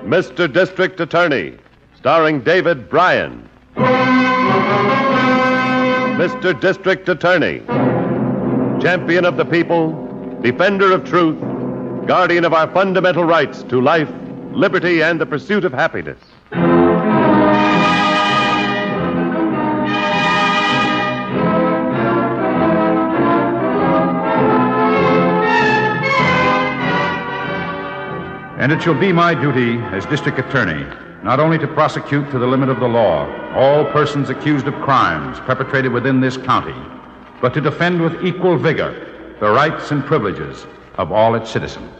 Mr. District Attorney, starring David Bryan. Mr. District Attorney, champion of the people, defender of truth, guardian of our fundamental rights to life, liberty, and the pursuit of happiness. And it shall be my duty as district attorney not only to prosecute to the limit of the law all persons accused of crimes perpetrated within this county, but to defend with equal vigor the rights and privileges of all its citizens.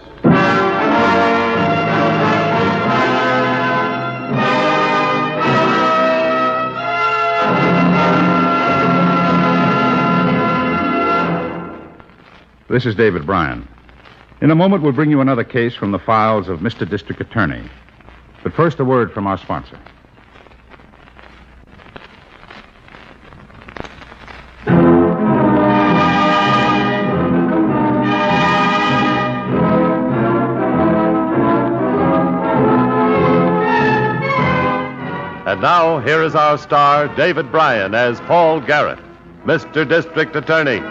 This is David Bryan. In a moment, we'll bring you another case from the files of Mr. District Attorney. But first, a word from our sponsor. And now, here is our star, David Bryan, as Paul Garrett, Mr. District Attorney.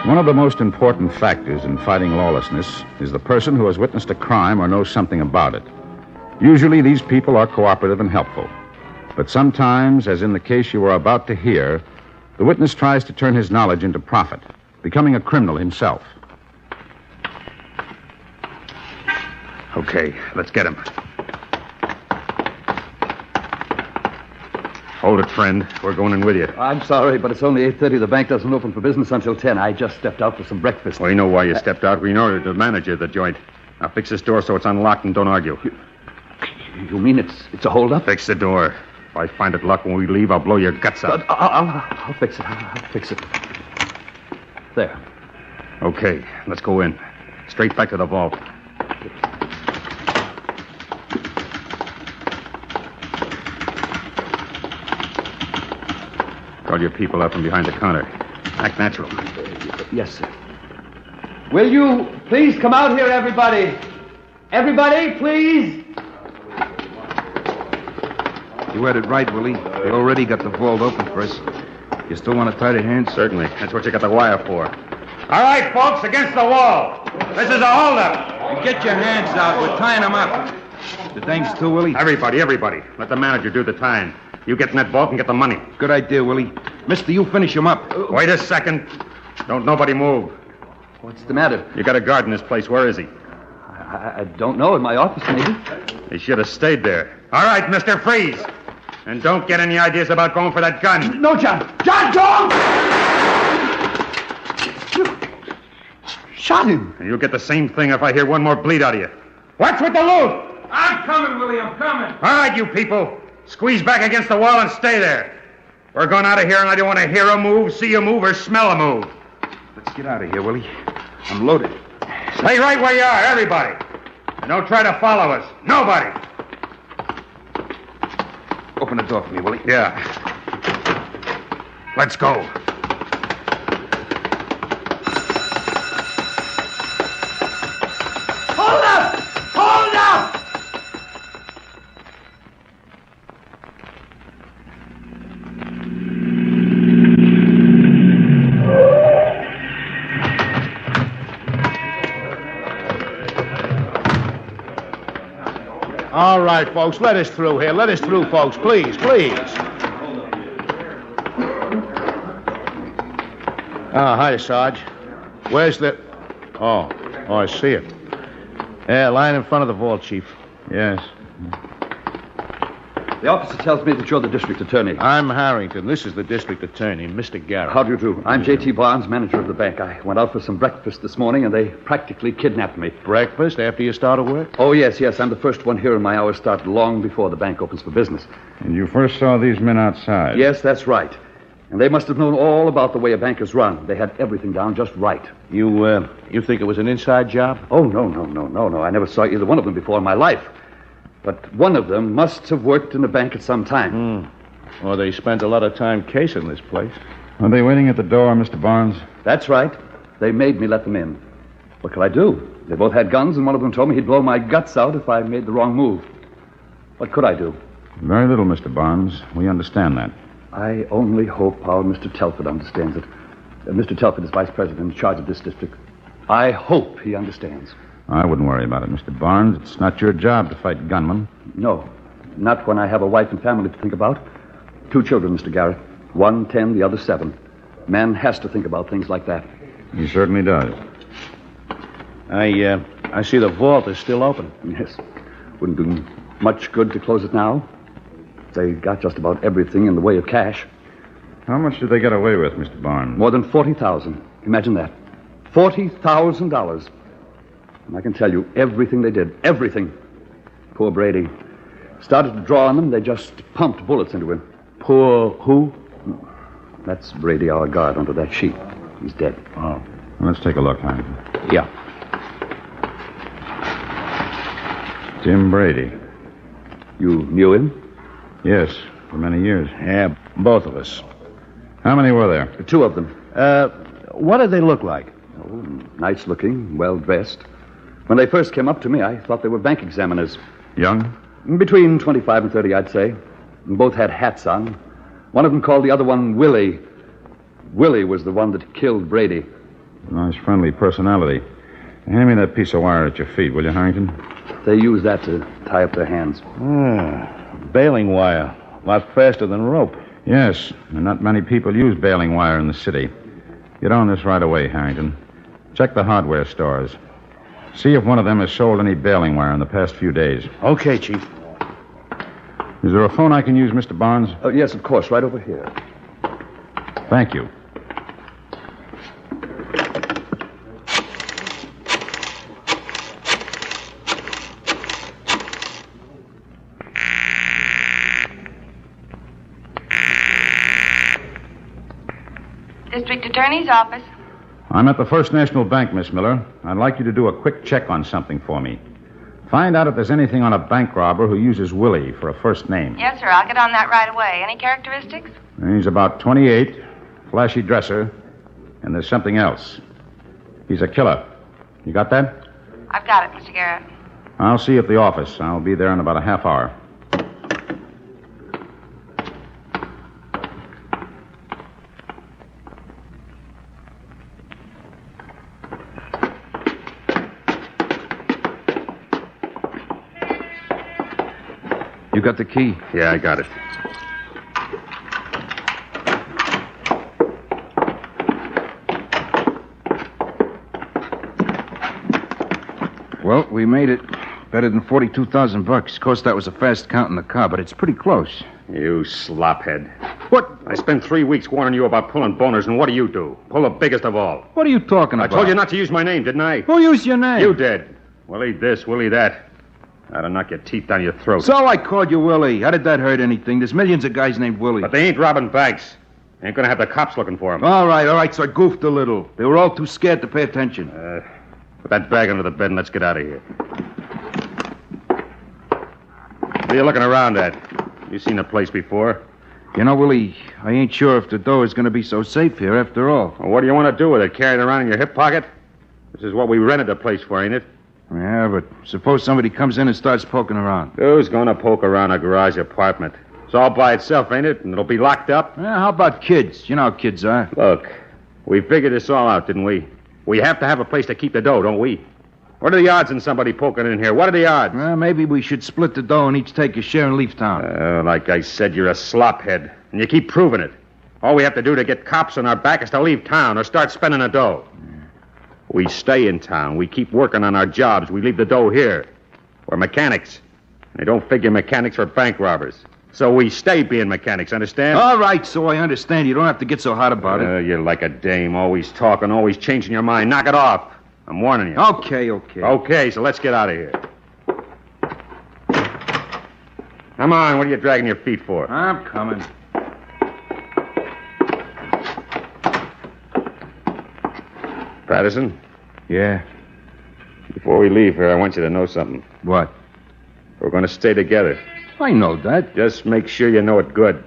One of the most important factors in fighting lawlessness is the person who has witnessed a crime or knows something about it. Usually these people are cooperative and helpful. But sometimes, as in the case you are about to hear, the witness tries to turn his knowledge into profit, becoming a criminal himself. Okay, let's get him. Hold it, friend. We're going in with you. I'm sorry, but it's only 8:30. The bank doesn't open for business until 10. I just stepped out for some breakfast. We know why you stepped out. We know you're the manager of the joint. Now fix this door so it's unlocked and don't argue. You mean it's a holdup? Fix the door. If I find it locked when we leave, I'll blow your guts out. I'll fix it. I'll fix it. There. Okay, let's go in. Straight back to the vault. Call your people out from behind the counter. Act natural. Yes, sir. Will you please come out here, everybody? Everybody, please. You had it right, Willie. They already got the vault open for us. You still want to tie their hands? Certainly. That's what you got the wire for. All right, folks, against the wall. This is a holdup. Get your hands out. We're tying them up. The things too, Willie? Everybody. Let the manager do the tying. You get in that vault and get the money. Good idea, Willie. Mister, you finish him up. Wait a second. Don't nobody move. What's the matter? You got a guard in this place. Where is he? I don't know. In my office, maybe. He should have stayed there. All right, Mr. Freeze. And don't get any ideas about going for that gun. No, John. John, don't! You shot him. And you'll get the same thing if I hear one more bleed out of you. What's with the loot? I'm coming, Willie. I'm coming. All right, you people. Squeeze back against the wall and stay there. We're going out of here, and I don't want to hear a move, see a move, or smell a move. Let's get out of here, Willie. I'm loaded. Stay right where you are, everybody. And don't try to follow us. Nobody. Open the door for me, Willie. Yeah. Let's go. Hold up! Hold up! All right, folks, let us through here. Let us through, folks, please. Hi, Sarge. Where's the... Oh, I see it. Yeah, lying in front of the vault, Chief. Yes. The officer tells me that you're the district attorney. I'm Harrington. This is the district attorney, Mr. Garrett. How do you do? I'm J.T. Barnes, manager of the bank. I went out for some breakfast this morning, and they practically kidnapped me. Breakfast after you started work? Oh, yes. I'm the first one here, and my hours start long before the bank opens for business. And you first saw these men outside? Yes, that's right. And they must have known all about the way a bank is run. They had everything down just right. You think it was an inside job? Oh, no. I never saw either one of them before in my life. But one of them must have worked in the bank at some time. Or they spent a lot of time casing this place. Are they waiting at the door, Mr. Barnes? That's right. They made me let them in. What could I do? They both had guns, and one of them told me he'd blow my guts out if I made the wrong move. What could I do? Very little, Mr. Barnes. We understand that. I only hope our Mr. Telford understands it. Mr. Telford is vice president in charge of this district. I hope he understands. I wouldn't worry about it, Mr. Barnes. It's not your job to fight gunmen. No, not when I have a wife and family to think about. 2 children, Mr. Garrett. One 10, the other 7. Man has to think about things like that. He certainly does. I see the vault is still open. Yes. Wouldn't do much good to close it now. They got just about everything in the way of cash. How much did they get away with, Mr. Barnes? More than $40,000. Imagine that. $40,000. And I can tell you everything they did. Everything. Poor Brady. Started to draw on them, they just pumped bullets into him. Poor who? That's Brady, our guard, under that sheet. He's dead. Oh. Let's take a look, Harrington. Yeah. Jim Brady. You knew him? Yes, for many years. Yeah, both of us. How many were there? 2 of them. What did they look like? Oh, nice looking, well dressed. When they first came up to me, I thought they were bank examiners. Young? Between 25 and 30, I'd say. And both had hats on. One of them called the other one Willie. Willie was the one that killed Brady. Nice, friendly personality. Hand me that piece of wire at your feet, will you, Harrington? They used that to tie up their hands. Baling wire. A lot faster than rope. Yes, and not many people use baling wire in the city. Get on this right away, Harrington. Check the hardware stores. See if one of them has sold any baling wire in the past few days. Okay, Chief. Is there a phone I can use, Mr. Barnes? Oh, yes, of course, right over here. Thank you. District Attorney's Office. I'm at the First National Bank, Miss Miller. I'd like you to do a quick check on something for me. Find out if there's anything on a bank robber who uses Willie for a first name. Yes, sir. I'll get on that right away. Any characteristics? He's about 28, flashy dresser, and there's something else. He's a killer. You got that? I've got it, Mr. Garrett. I'll see you at the office. I'll be there in about a half hour. You got the key? Yeah, I got it. Well, we made it. Better than $42,000. Of course, that was a fast count in the car, but it's pretty close. You slophead. What? I spent 3 weeks warning you about pulling boners, and what do you do? Pull the biggest of all. What are you talking I about? told you not to use my name, didn't I? Who used your name? You did. Willie this, Willie that. I'd have knocked your teeth down your throat. So I called you Willie. How did that hurt anything? There's millions of guys named Willie. But they ain't robbing banks. They ain't gonna have the cops looking for them. All right, so I goofed a little. They were all too scared to pay attention. Put that bag under the bed and let's get out of here. What are you looking around at? You seen the place before? You know, Willie, I ain't sure if the door is going to be so safe here after all. Well, what do you want to do with it? Carry it around in your hip pocket? This is what we rented the place for, ain't it? Yeah, but suppose somebody comes in and starts poking around. Who's gonna poke around a garage apartment? It's all by itself, ain't it? And it'll be locked up? Yeah, how about kids? You know how kids are. Look, we figured this all out, didn't we? We have to have a place to keep the dough, don't we? What are the odds in somebody poking in here? What are the odds? Well, maybe we should split the dough and each take a share and leave town. Like I said, you're a slophead, and you keep proving it. All we have to do to get cops on our back is to leave town or start spending the dough. We stay in town. We keep working on our jobs. We leave the dough here. We're mechanics. They don't figure mechanics for bank robbers. So we stay being mechanics, understand? All right, so I understand. You don't have to get so hot about it. You're like a dame, always talking, always changing your mind. Knock it off. I'm warning you. Okay. Okay, so let's get out of here. Come on, what are you dragging your feet for? I'm coming. Patterson? Yeah. Before we leave here, I want you to know something. What? We're going to stay together. I know that. Just make sure you know it good.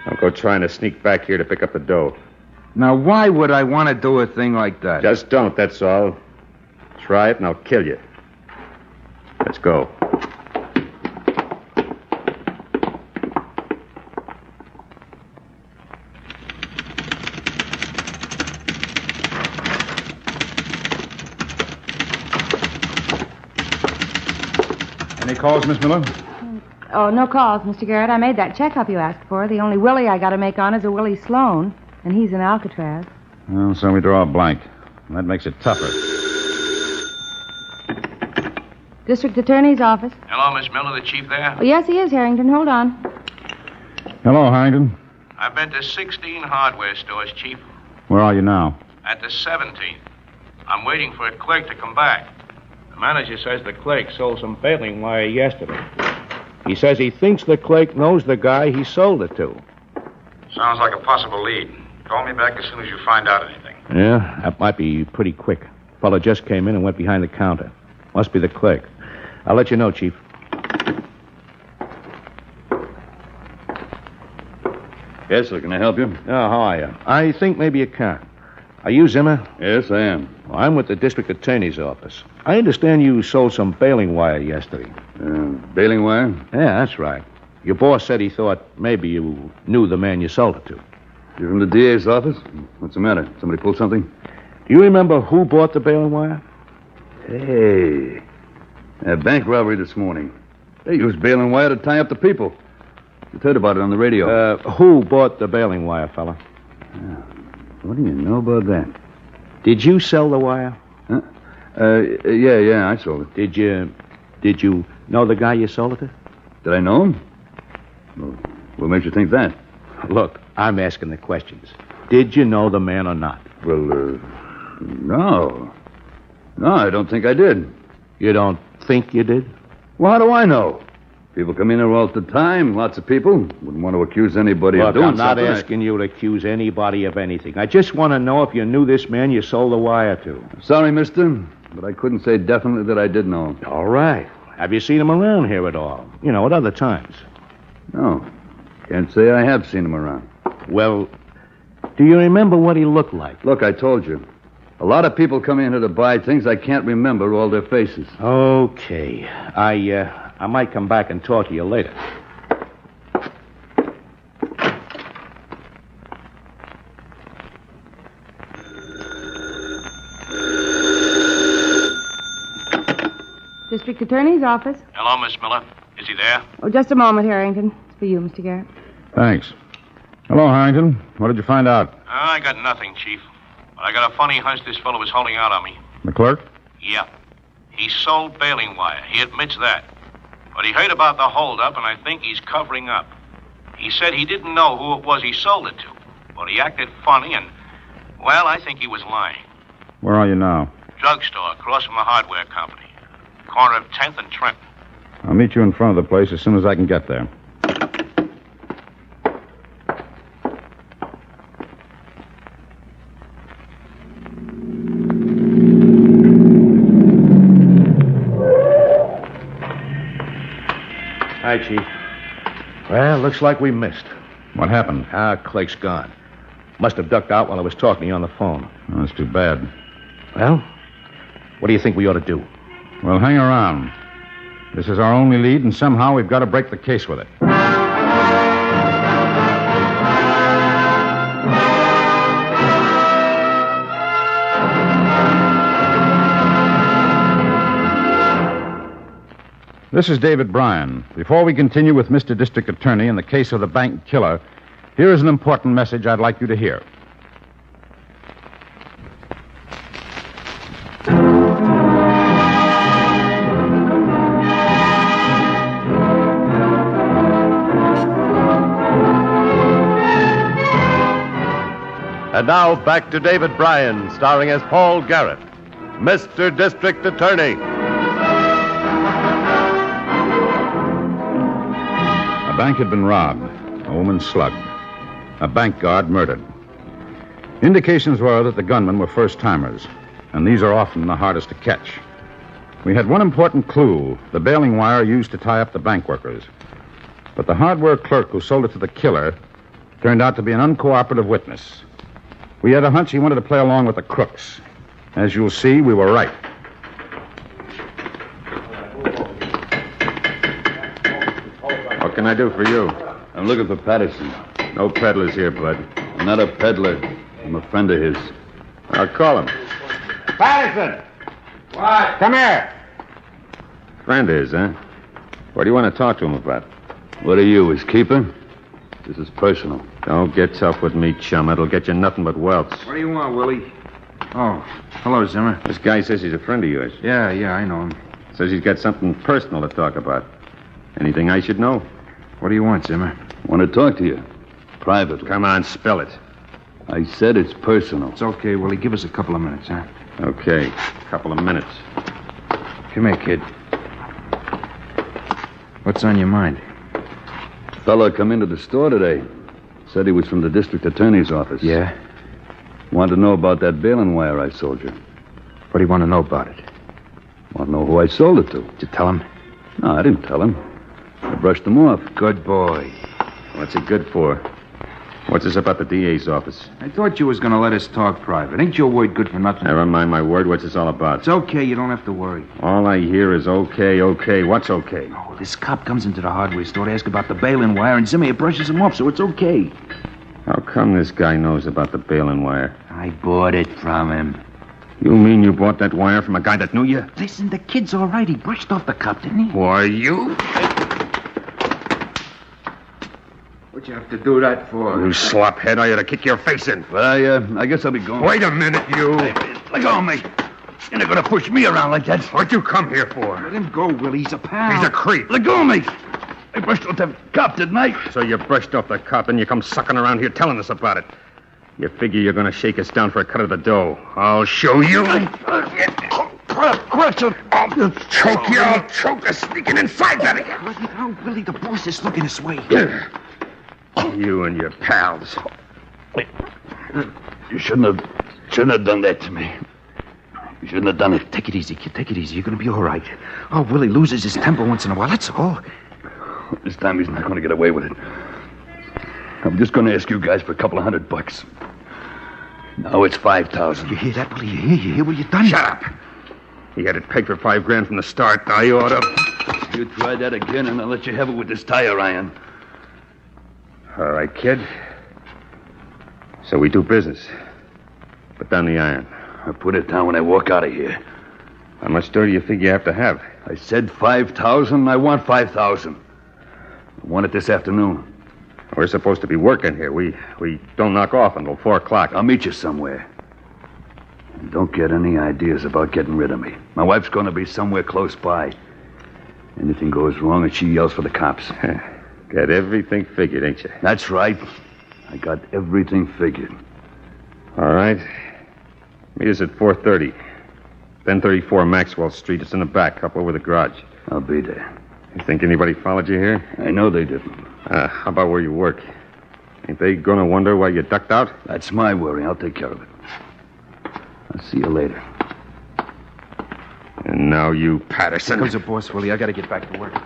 Don't go trying to sneak back here to pick up the dough. Now, why would I want to do a thing like that? Just don't, that's all. try it, and I'll kill you. Let's go. Any calls, Miss Miller? Oh, no calls, Mr. Garrett. I made that checkup you asked for. The only Willie I got to make on is a Willie Sloan, and he's in Alcatraz. Well, so we draw a blank. That makes it tougher. District Attorney's office. Hello, Miss Miller, the chief there? Oh, yes, he is, Harrington. Hold on. Hello, Harrington. I've been to 16 hardware stores, Chief. Where are you now? At the 17th. I'm waiting for a clerk to come back. The manager says the clerk sold some baling wire yesterday. He says he thinks the clerk knows the guy he sold it to. Sounds like a possible lead. Call me back as soon as you find out anything. Yeah, that might be pretty quick. Fella just came in and went behind the counter. Must be the clerk. I'll let you know, Chief. Yes, sir. Can I help you? Oh, how are you? I think maybe you can. Are you Zimmer? Yes, I am. Well, I'm with the district attorney's office. I understand you sold some baling wire yesterday. Baling wire? Yeah, that's right. Your boss said he thought maybe you knew the man you sold it to. You from the DA's office? What's the matter? Somebody pulled something? Do you remember who bought the baling wire? Hey. A bank robbery this morning. They used baling wire to tie up the people. You heard about it on the radio. Who bought the baling wire, fella? What do you know about that? Did you sell the wire? Huh? Yeah, I sold it. Did you know the guy you sold it to? Did I know him? Well, what makes you think that? Look, I'm asking the questions. Did you know the man or not? Well, no. No, I don't think I did. You don't think you did? Well, how do I know? People come in here all the time, lots of people. Wouldn't want to accuse anybody of doing I'm not something. asking you to accuse anybody of anything. I just want to know if you knew this man you sold the wire to. Sorry, mister, but I couldn't say definitely that I did know him. All right. Have you seen him around here at all? You know, at other times. No. Can't say I have seen him around. Well, do you remember what he looked like? Look, I told you. A lot of people come in here to buy things. I can't remember all their faces. Okay. I might come back and talk to you later. District Attorney's office. Hello, Miss Miller. Is he there? Oh, just a moment, Harrington. It's for you, Mr. Garrett. Thanks. Hello, Harrington. What did you find out? I got nothing, Chief. But I got a funny hunch this fellow was holding out on me. The clerk? Yeah. He sold baling wire. He admits that. But he heard about the holdup, and I think he's covering up. He said he didn't know who it was he sold it to. But he acted funny, and, well, I think he was lying. Where are you now? Drugstore across from the hardware company. Corner of 10th and Trenton. I'll meet you in front of the place as soon as I can get there. Hi, Chief. Well, looks like we missed. What happened? Clake's gone. Must have ducked out while I was talking to you on the phone. Oh, that's too bad. Well, what do you think we ought to do? Well, hang around. This is our only lead, and somehow we've got to break the case with it. This is David Bryan. Before we continue with Mr. District Attorney in the case of the bank killer, here is an important message I'd like you to hear. And now back to David Bryan, starring as Paul Garrett, Mr. District Attorney. A bank had been robbed, a woman slugged, a bank guard murdered. Indications were that the gunmen were first-timers, and these are often the hardest to catch. We had one important clue, the baling wire used to tie up the bank workers. But the hardware clerk who sold it to the killer turned out to be an uncooperative witness. We had a hunch he wanted to play along with the crooks. As you'll see, we were right. can I do for you? I'm looking for Patterson. No peddlers here, bud. I'm not a peddler. I'm a friend of his. I'll call him. Patterson! What? Come here. Friend of his, huh? What do you want to talk to him about? What are you, his keeper? This is personal. Don't get tough with me, chum. It'll get you nothing but welts. What do you want, Willie? Oh, hello, Zimmer. This guy says he's a friend of yours. Yeah, I know him. Says he's got something personal to talk about. Anything I should know? What do you want, Zimmer? Want to talk to you. Privately. Come on, spill it. I said it's personal. It's okay, Willie. Give us a couple of minutes, huh? Okay, couple of minutes. Come here, kid. What's on your mind? Fellow come into the store today. Said he was from the district attorney's office. Yeah? Wanted to know about that baling wire I sold you. What do you want to know about it? Want to know who I sold it to. Did you tell him? No, I didn't tell him. I brushed him off. Good boy. What's it good for? What's this about the DA's office? I thought you was going to let us talk private. Ain't your word good for nothing? Never mind my word. What's this all about? It's okay. You don't have to worry. All I hear is okay. What's okay? Oh, this cop comes into the hardware store to ask about the baling wire, and Zimmer brushes him off, so it's okay. How come this guy knows about the baling wire? I bought it from him. You mean you bought that wire from a guy that knew you? Listen, the kid's all right. He brushed off the cop, didn't he? Why, you? What'd you have to do that for? You slophead, I ought to kick your face in. Well, I guess I'll be going. Wait a minute, you. Let go of me. You're not going to push me around like that. What'd you come here for? Let him go, Willie. He's a pal. He's a creep. Let go of me. I brushed off that cop, didn't I? So you brushed off the cop, and you come sucking around here telling us about it. You figure you're going to shake us down for a cut of the dough. I'll show you. Crush him. I'll choke you. I'll choke us sneaking inside that again. Let it out, Willie. The boss is looking this way. You and your pals. You shouldn't have done that to me. You shouldn't have done it. Take it easy, kid. Take it easy. You're going to be all right. Oh, Willie loses his temper once in a while. That's all. This time he's not going to get away with it. I'm just going to ask you guys for a couple of $100. Now it's 5,000. You hear that, Willie? You hear what you've done? Shut up. He had it pegged for $5,000 from the start. I ought to. You try that again, and I'll let you have it with this tire iron. All right, kid. So we do business. Put down the iron. I'll put it down when I walk out of here. How much dough do you think you have to have? I said 5,000. I want 5,000. I want it this afternoon. We're supposed to be working here. We don't knock off until 4 o'clock. I'll meet you somewhere. And don't get any ideas about getting rid of me. My wife's going to be somewhere close by. Anything goes wrong and she yells for the cops. Got everything figured, ain't you? That's right. I got everything figured. All right. Meet us at 4:30. 1034 Maxwell Street. It's in the back, up over the garage. I'll be there. You think anybody followed you here? I know they didn't. How about where you work? Ain't they gonna wonder why you ducked out? That's my worry. I'll take care of it. I'll see you later. And now you, Patterson. Here comes the boss, Willie. I got to get back to work.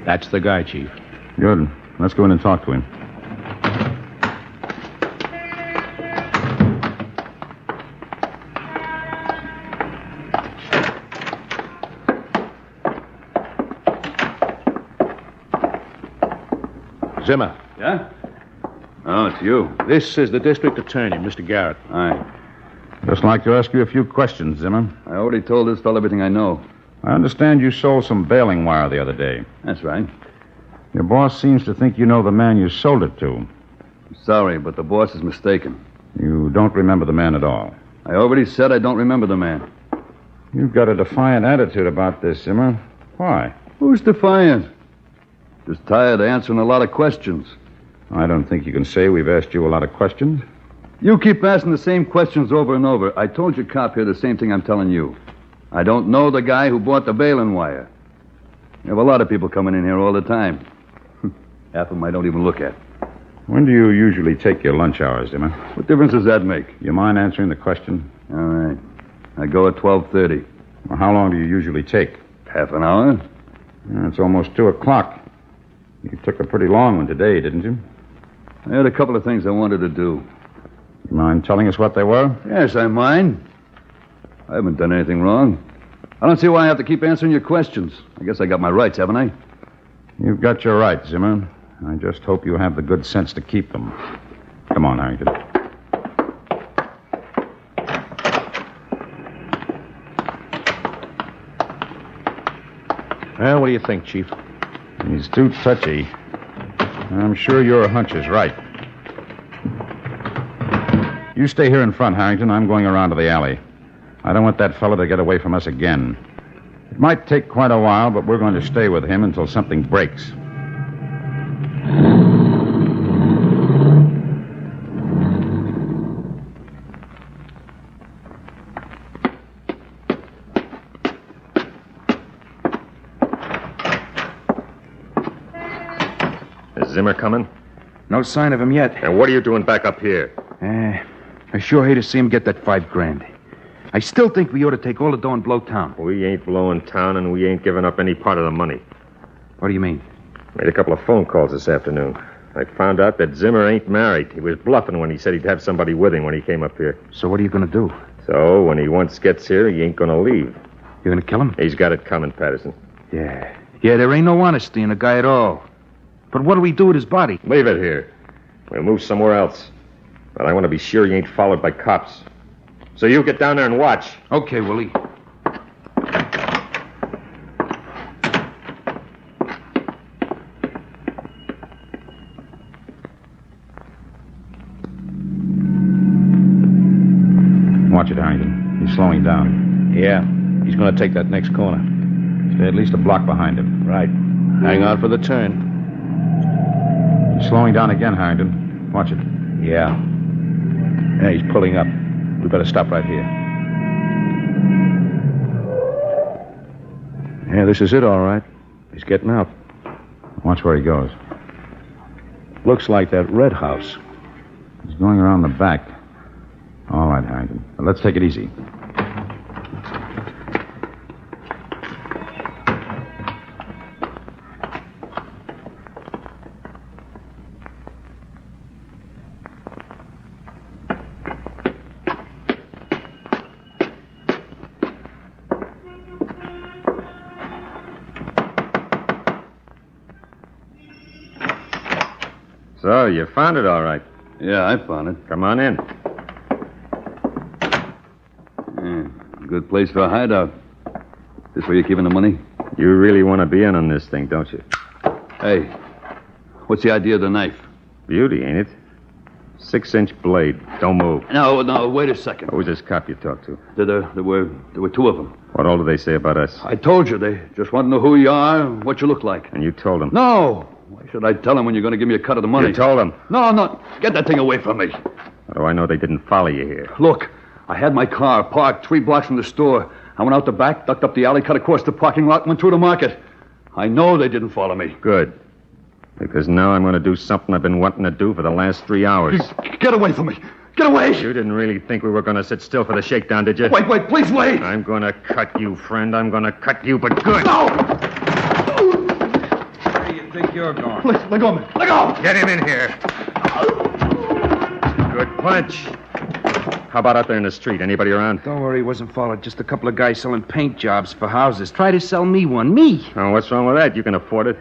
That's the guy, Chief. Good. Let's go in and talk to him. Zimmer. Yeah? Oh, it's you. This is the district attorney, Mr. Garrett. Hi. Just like to ask you a few questions, Zimmer. I already told this fellow everything I know. I understand you sold some baling wire the other day. That's right. Your boss seems to think you know the man you sold it to. Sorry, but the boss is mistaken. You don't remember the man at all. I already said I don't remember the man. You've got a defiant attitude about this, Zimmer. Why? Who's defiant? Just tired of answering a lot of questions. I don't think you can say we've asked you a lot of questions. You keep asking the same questions over and over. I told your cop here the same thing I'm telling you. I don't know the guy who bought the baling wire. You have a lot of people coming in here all the time. Half of them I don't even look at. When do you usually take your lunch hours, Zimmer? What difference does that make? You mind answering the question? All right. I go at 12:30. Well, how long do you usually take? Half an hour. It's almost 2 o'clock. You took a pretty long one today, didn't you? I had a couple of things I wanted to do. You mind telling us what they were? Yes, I mind. I haven't done anything wrong. I don't see why I have to keep answering your questions. I guess I got my rights, haven't I? You've got your rights, Zimmer. I just hope you have the good sense to keep them. Come on, Harrington. Well, what do you think, Chief? He's too touchy. I'm sure your hunch is right. You stay here in front, Harrington. I'm going around to the alley. I don't want that fellow to get away from us again. It might take quite a while, but we're going to stay with him until something breaks. Is Zimmer coming? No sign of him yet. And what are you doing back up here? I sure hate to see him get that $5,000. I still think we ought to take all the dough and blow town. We ain't blowing town, and we ain't giving up any part of the money. What do you mean? Made a couple of phone calls this afternoon. I found out that Zimmer ain't married. He was bluffing when he said he'd have somebody with him when he came up here. So what are you going to do? So, when he once gets here, he ain't going to leave. You're going to kill him? He's got it coming, Patterson. Yeah, there ain't no honesty in the guy at all. But what do we do with his body? Leave it here. We'll move somewhere else. But I want to be sure he ain't followed by cops. So you get down there and watch. Okay, Willie. Watch it, Harrington. He's slowing down. Yeah, he's going to take that next corner. Stay at least a block behind him. Right. Hang on for the turn. He's slowing down again, Harrington. Watch it. Yeah. Yeah, he's pulling up. We better stop right here. Yeah, this is it, all right. He's getting out. Watch where he goes. Looks like that red house. He's going around the back. All right, Harrington. But let's take it easy. So, you found it all right. Yeah, I found it. Come on in. Good place for a hideout. This where you're keeping the money? You really want to be in on this thing, don't you? Hey, what's the idea of the knife? Beauty, ain't it? 6-inch blade. Don't move. No, wait a second. What was this cop you talked to? There were two of them. What all did they say about us? I told you. They just want to know who you are, what you look like. And you told them? No. Why should I tell them when you're going to give me a cut of the money? You told them? No. Get that thing away from me. How do I know they didn't follow you here? Look, I had my car parked 3 blocks from the store. I went out the back, ducked up the alley, cut across the parking lot, and went through the market. I know they didn't follow me. Good. Because now I'm going to do something I've been wanting to do for the last 3 hours. Get away from me. Get away. You didn't really think we were going to sit still for the shakedown, did you? Wait, please wait. I'm going to cut you, friend. I'm going to cut you, but good. No! Where do you think you're going? Let go of me. Let go! Get him in here. Good punch. How about out there in the street? Anybody around? Don't worry, he wasn't followed. Just a couple of guys selling paint jobs for houses. Try to sell me one. Me. Oh, what's wrong with that? You can afford it.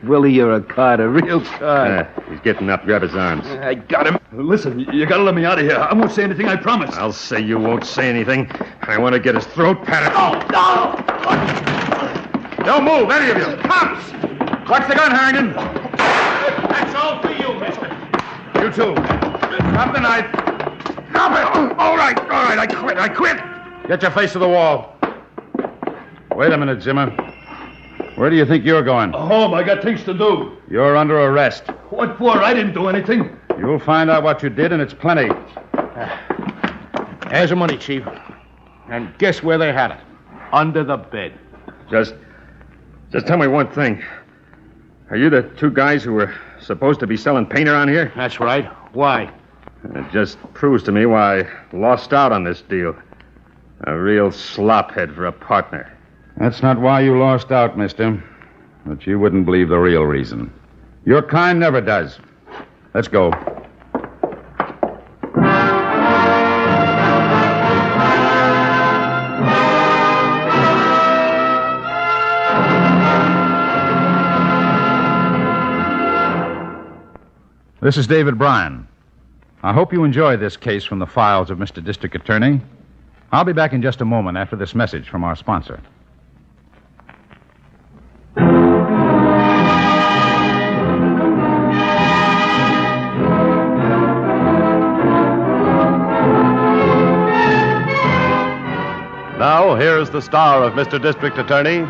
Willie, you're a card, a real card. He's getting up. Grab his arms. I got him. Listen, you got to let me out of here. I won't say anything, I promise. I'll say you won't say anything. I want to get his throat patted. No! Don't move, any of you. Cops! Watch the gun, Harrington. That's all for you, mister. You too. Drop the knife. Drop it. All right. I quit. Get your face to the wall. Wait a minute, Zimmer. Where do you think you're going? Home, I got things to do. You're under arrest. What for? I didn't do anything. You'll find out what you did, and it's plenty. Here's the money, Chief. And guess where they had it? Under the bed. Just tell me one thing. Are you the 2 guys who were supposed to be selling paint around here? That's right. Why? It just proves to me why I lost out on this deal. A real slophead for a partner. That's not why you lost out, mister. But you wouldn't believe the real reason. Your kind never does. Let's go. This is David Bryan. I hope you enjoy this case from the files of Mr. District Attorney. I'll be back in just a moment after this message from our sponsor. Now, here's the star of Mr. District Attorney,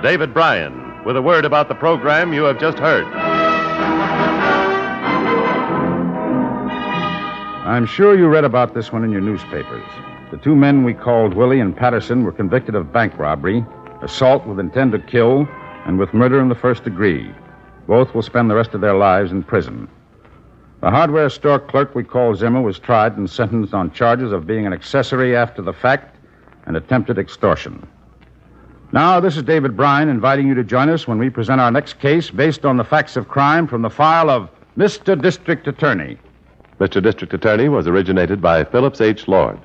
David Bryan, with a word about the program you have just heard. I'm sure you read about this one in your newspapers. The two men we called Willie and Patterson were convicted of bank robbery, assault with intent to kill, and with murder in the first degree. Both will spend the rest of their lives in prison. The hardware store clerk we called Zimmer was tried and sentenced on charges of being an accessory after the fact and attempted extortion. Now, this is David Bryan inviting you to join us when we present our next case based on the facts of crime from the file of Mr. District Attorney. Mr. District Attorney was originated by Phillips H. Lord.